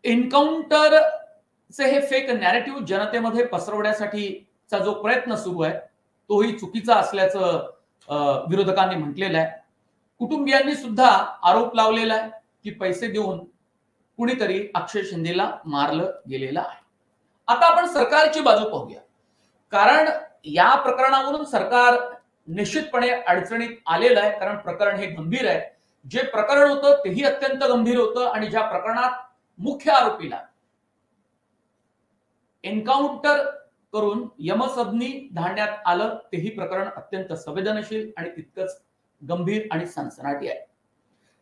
एन्काउंटरचे हे fake narrative जनतेमध्ये पसरवण्यासाठीचा जो प्रयत्न सुरू आहे तोही चुकीचा असल्याचं विरोधकांनी म्हटलेलं आहे। कुटुंबियांनी सुद्धा आरोप लावलेला आहे की पैसे देऊन कुणीतरी अक्षय शिंदेला मारलं गेलेलं आहे। आता आपण सरकारची बाजू पाहूया, कारण या प्रकरणावरून सरकार निश्चितपणे अडचणीत आलेलं आहे, कारण प्रकरण हे गंभीर आहे। जे प्रकरण होतं तेही अत्यंत गंभीर होतं आणि ज्या प्रकरणात मुख्य आरोपीला एन्काउंटर करून यमसदनी धाडण्यात आलं तेही प्रकरण अत्यंत संवेदनशील आणि तितकंच गंभीर आणि सनसनाटी आहे।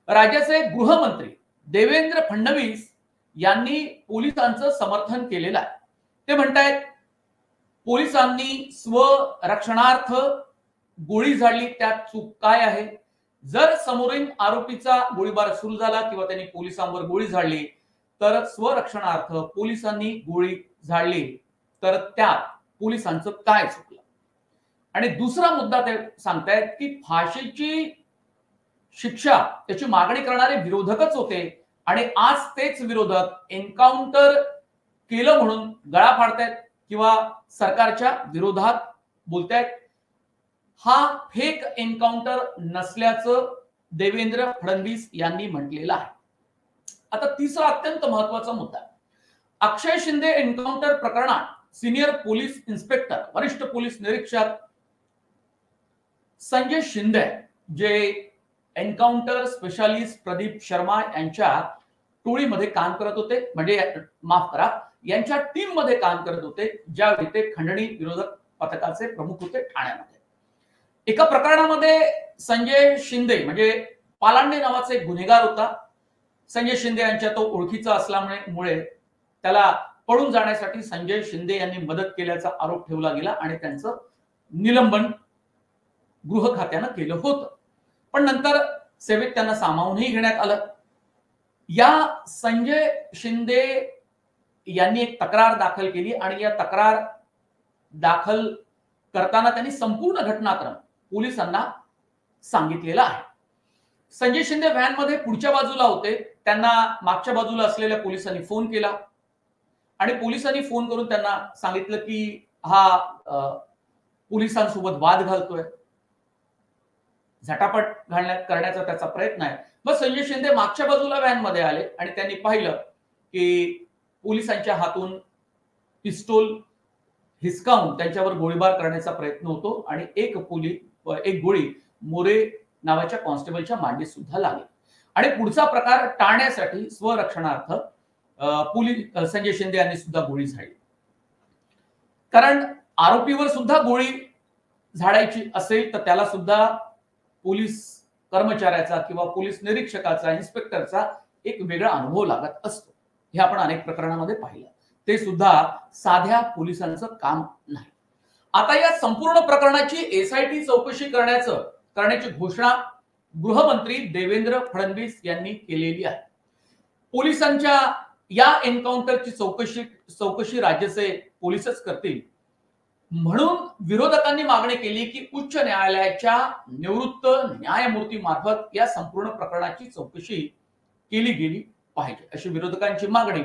राज्याचे गृहमंत्री देवेंद्र फडणवीस यांनी पोलिसांचं समर्थन केलेलं आहे। ते म्हणतायत पोलिसांनी स्वरक्षणार्थ गोळी झाडली, त्यात चूक काय आहे? जर समोरील आरोपीचा गोळीबार सुरू झाला किंवा त्यांनी पोलिसांवर गोळी झाडली तर स्वरक्षणार्थ पोलिसांनी गोळी झाडली तर त्यात पोलिसांचं काय चुकलं? आणि दुसरा मुद्दा ते सांगतायत की फाशीची शिक्षा त्याची मागणी करणारे विरोधकच होते आणि आज तेच विरोधक एन्काउंटर केलं म्हणून गळा फाडतायत किंवा सरकारच्या विरोधात बोलतायत। हा फेक एन्काउंटर नसल्याचं देवेंद्र फडणवीस यांनी म्हटलेलं आहे। आता तिसरा अत्यंत महत्त्वाचा मुद्दा, अक्षय शिंदे एन्काउंटर प्रकरणात सिनियर पोलीस इन्स्पेक्टर वरिष्ठ पोलीस निरीक्षक संजय शिंदे जे एन्काउंटर स्पेशालिस्ट प्रदीप शर्मा यांच्या टोळीमध्ये काम करत होते, म्हणजे माफ करा यांच्या टीम मध्ये काम करत होते, ज्यावेळी ते खंडणी विरोधक पथकाचे प्रमुख होते ठाण्यामध्ये। एका प्रकरणामध्ये संजय शिंदे म्हणजे पालांडे नावाचा एक गुन्हेगार होता। संजय शिंदे यांच्या तो ओळखीचा असल्यामुळे त्याला पळून जाण्यासाठी संजय शिंदे यांनी मदत केल्याचा आरोप ठेवला गेला आणि त्यांचं निलंबन गृह खात्यानं केलं होतं, पण नंतर सेवेत त्यांना सामावूनही घेण्यात आलं। या संजय शिंदे यांनी एक तक्रार दाखल केली आणि या तक्रार दाखल करताना त्यांनी संपूर्ण घटनाक्रम पोलिसांना सांगितलेला आहे। संजय शिंदे व्हॅन मध्ये पुढच्या बाजूला होते, त्यांना मागच्या बाजूला असलेल्या पोलिसांनी फोन केला आणि पोलिसांनी फोन करून त्यांना सांगितलं की हा पोलिसांसोबत वाद घालतोय, झटापट करण्याचा त्याचा प्रयत्न आहे। मग संजय शिंदे मागच्या बाजूला व्हॅन मध्ये आले आणि त्यांनी पाहिलं की पोलिसांच्या हातून पिस्तूल हिसकावून त्यांच्यावर गोळीबार करण्याचा प्रयत्न होतो आणि एक गोळी मोरे नावाच्या कॉन्स्टेबलच्या मांडीत सुद्धा लागली आणि पुढचा प्रकार टाळण्यासाठी स्वरक्षणार्थ संजय शिंदे यांनी सुद्धा गोळी झाडली। कारण आरोपीवर सुद्धा गोळी झाडायची असेल तर त्याला सुद्धा पोलीस कर्मचाऱ्याचा किंवा पोलीस निरीक्षकाचा इन्स्पेक्टरचा एक वेगळा अनुभव लागत असतो। हे आपण अनेक प्रकरणांमध्ये पाहिलं, ते सुद्धा साध्या पोलिसांचं काम नाही। आता या संपूर्ण प्रकरणाची एसआयटी चौकशी करण्याची घोषणा गृहमंत्री देवेंद्र फडणवीस यांनी केलेली आहे। पोलिसांच्या या एन्काउंटरची चौकशी राज्याचे पोलीसच करतील म्हणून विरोधकांनी मागणी केली की उच्च न्यायालयाच्या निवृत्त न्यायमूर्ती मार्फत या संपूर्ण प्रकरणाची चौकशी केली गेली पाहिजे अशी विरोधकांची मागणी,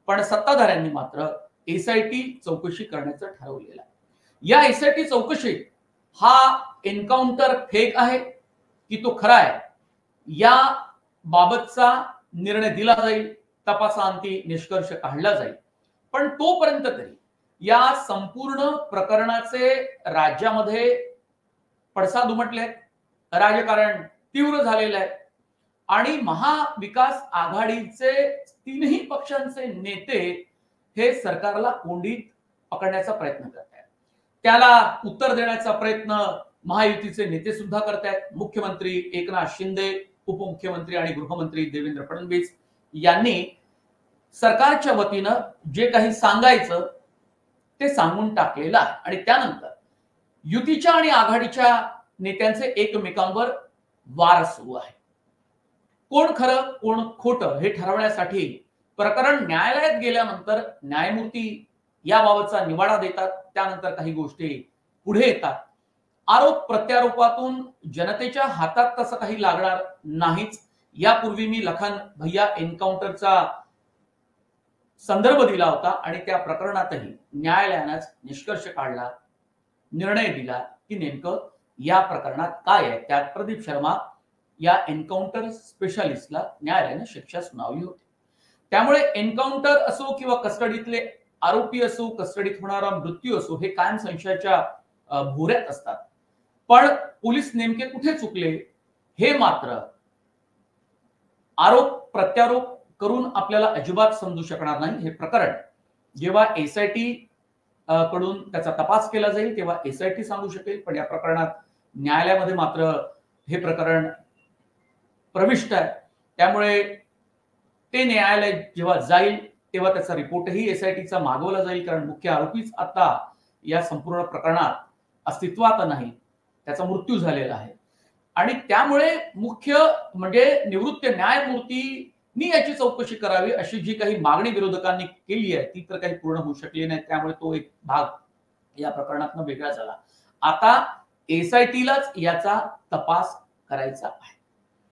पण सत्ताधाऱ्यांनी मात्र एसआयटी चौकशी करण्याचं ठरवलेलं आहे। या एसआयटी चौकशीत हा एन्काउंटर फेक आहे की तो खरा आहे या बाबतचा निर्णय दिला जाईल, तपासाअंती निष्कर्ष काढला जाईल, पण तोपर्यंत तरी या संपूर्ण प्रकरणाचे राज्यामध्ये पडसाद उमटले, राजकारण तीव्र झालेलं आहे आणि महाविकास आघाडीचे तीनही पक्षांचे नेते हे सरकारला कोंडीत पकडण्याचा प्रयत्न करत आहेत। त्याला उत्तर देण्याचा प्रयत्न महायुतीचे नेते सुद्धा करतायत। मुख्यमंत्री एकनाथ शिंदे, उपमुख्यमंत्री आणि गृहमंत्री देवेंद्र फडणवीस यांनी सरकारच्या वतीनं जे काही सांगायचं ते सांगून टाकलेलं आहे आणि त्यानंतर युतीच्या आणि आघाडीच्या नेत्यांचे एकमेकांवर वार सुरू आहे। कोण खरं कोण खोटं हे ठरवण्यासाठी प्रकरण न्यायालयात गेल्यानंतर न्यायमूर्ती याबाबतचा निवाडा देतात, त्यानंतर काही गोष्टी पुढे येतात। आरोप प्रत्यारोपातून जनतेच्या हातात तसं काही लागणार नाहीच। यापूर्वी मी लखन भैया एन्काउंटरचा संदर्भ दिला होता आणि त्या प्रकरणातही न्यायालयानंच निष्कर्ष काढला, निर्णय दिला की नेमकं या प्रकरणात काय आहे. त्यात प्रदीप शर्मा या एन्काउंटर स्पेशालिस्टला न्यायालयाने शिक्षा सुनावली होती. त्यामुळे एन्काउंटर असो किंवा कस्टडीतले आरोपी असो, कस्टडीत होणारा मृत्यू असो, हे कायम संशयाच्या भोवऱ्यात असतात. पण पोलीस नेमके कुठे चुकले हे मात्र आरोप प्रत्यारोप करून आपल्याला अजिबात समजू शकणार नाही. हे प्रकरण जेव्हा एसआयटी कडून त्याचा तपास केला जाईल तेव्हा एसआयटी सांगू शकेल. पण या प्रकरणात न्यायालयामध्ये मात्र हे प्रकरण प्रविष्ट आहे. त्यामुळे ते न्यायालय जेव्हा जाईल तेव्हा त्याचा रिपोर्टही एसआयटीचा मागवला जाईल, कारण मुख्य आरोपीच आता या संपूर्ण प्रकरणात अस्तित्वात नाही, त्याचा मृत्यू झालेला आहे. आणि त्यामुळे मुख्य म्हणजे निवृत्त न्यायमूर्तींनी याची चौकशी करावी अशी जी काही मागणी विरोधकांनी केली आहे ती तर काही पूर्ण होऊ शकली नाही. त्यामुळे तो एक भाग या प्रकरणातून वेगळा झाला. आता एसआयटीलाच याचा तपास करायचा आहे.